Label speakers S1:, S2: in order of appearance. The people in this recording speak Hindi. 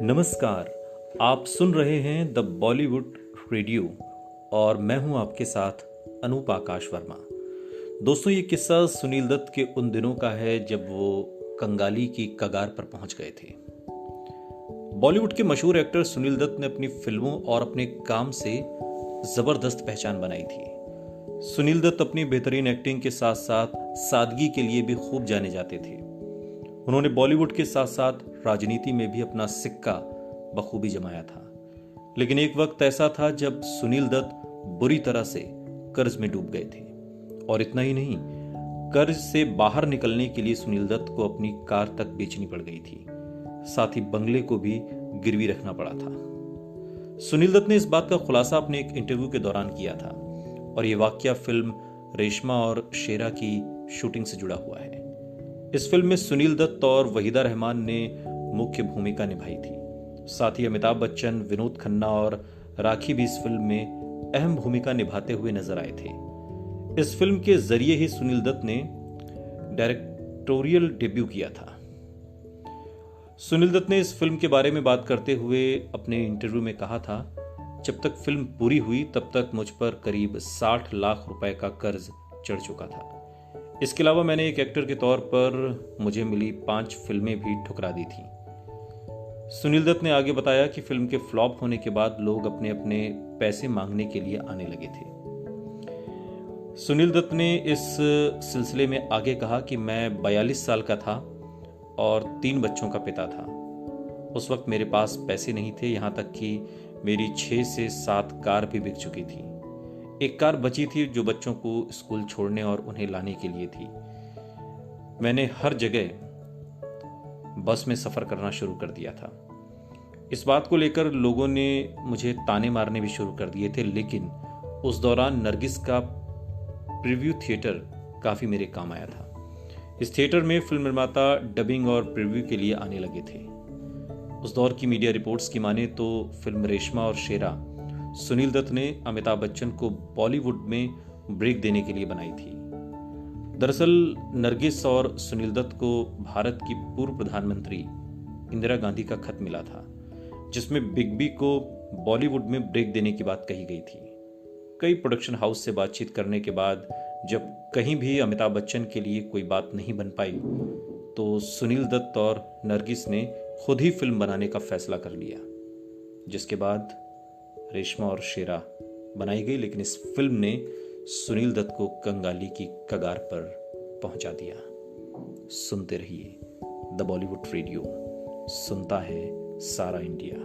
S1: नमस्कार। आप सुन रहे हैं द बॉलीवुड रेडियो और मैं हूं आपके साथ अनूप आकाश वर्मा। दोस्तों, ये किस्सा सुनील दत्त के उन दिनों का है जब वो कंगाली की कगार पर पहुंच गए थे। बॉलीवुड के मशहूर एक्टर सुनील दत्त ने अपनी फिल्मों और अपने काम से जबरदस्त पहचान बनाई थी। सुनील दत्त अपनी बेहतरीन एक्टिंग के साथ साथ सादगी के लिए भी खूब जाने जाते थे। उन्होंने बॉलीवुड के साथ साथ राजनीति में भी अपना सिक्का बखूबी जमाया था। लेकिन एक वक्त ऐसा था जब सुनील दत्त बुरी तरह से कर्ज में डूब गए थे। और इतना ही नहीं, कर्ज से बाहर निकलने के लिए सुनील दत्त को अपनी कार तक बेचनी पड़ गई थी। साथ ही बंगले को भी गिरवी रखना पड़ा था। सुनील दत्त ने इस बात का खुलासा अपने एक इंटरव्यू के दौरान किया था और यह वाकया फिल्म रेशमा और शेरा की शूटिंग से जुड़ा हुआ है। इस फिल्म में सुनील दत्त और वहीदा रहमान ने मुख्य भूमिका निभाई थी। साथ ही अमिताभ बच्चन, विनोद खन्ना और राखी भी इस फिल्म में अहम भूमिका निभाते हुए नजर आए थे। इस फिल्म के जरिए ही सुनील दत्त ने डायरेक्टोरियल डेब्यू किया था। सुनील दत्त ने इस फिल्म के बारे में बात करते हुए अपने इंटरव्यू में कहा था, जब तक फिल्म पूरी हुई तब तक मुझ पर करीब 60 लाख रुपए का कर्ज चढ़ चुका था। इसके अलावा मैंने एक एक्टर के तौर पर मुझे मिली 5 फिल्में भी ठुकरा दी थी। सुनील दत्त ने आगे बताया कि फिल्म के फ्लॉप होने के बाद लोग अपने अपने पैसे मांगने के लिए आने लगे थे। सुनील दत्त ने इस सिलसिले में आगे कहा कि मैं 42 साल का था और 3 बच्चों का पिता था। उस वक्त मेरे पास पैसे नहीं थे, यहाँ तक कि मेरी 6 से 7 कार भी बिक चुकी थी। एक कार बची थी जो बच्चों को स्कूल छोड़ने और उन्हें लाने के लिए थी। मैंने हर जगह बस में सफर करना शुरू कर दिया था। इस बात को लेकर लोगों ने मुझे ताने मारने भी शुरू कर दिए थे, लेकिन उस दौरान नरगिस का प्रीव्यू थिएटर काफी मेरे काम आया था। इस थिएटर में फिल्म निर्माता डबिंग और प्रीव्यू के लिए आने लगे थे। उस दौर की मीडिया रिपोर्ट्स की माने तो फिल्म रेशमा और शेरा सुनील दत्त ने अमिताभ बच्चन को बॉलीवुड में ब्रेक देने के लिए बनाई थी। दरअसल नरगिस और सुनील दत्त को भारत की पूर्व प्रधानमंत्री इंदिरा गांधी का खत मिला था, जिसमें बिग बी को बॉलीवुड में ब्रेक देने की बात कही गई थी। कई प्रोडक्शन हाउस से बातचीत करने के बाद जब कहीं भी अमिताभ बच्चन के लिए कोई बात नहीं बन पाई तो सुनील दत्त और नरगिस ने खुद ही फिल्म बनाने का फैसला कर लिया, जिसके बाद रेशमा और शेरा बनाई गई। लेकिन इस फिल्म ने सुनील दत्त को कंगाली की कगार पर पहुंचा दिया। सुनते रहिए द बॉलीवुड रेडियो, सुनता है सारा इंडिया।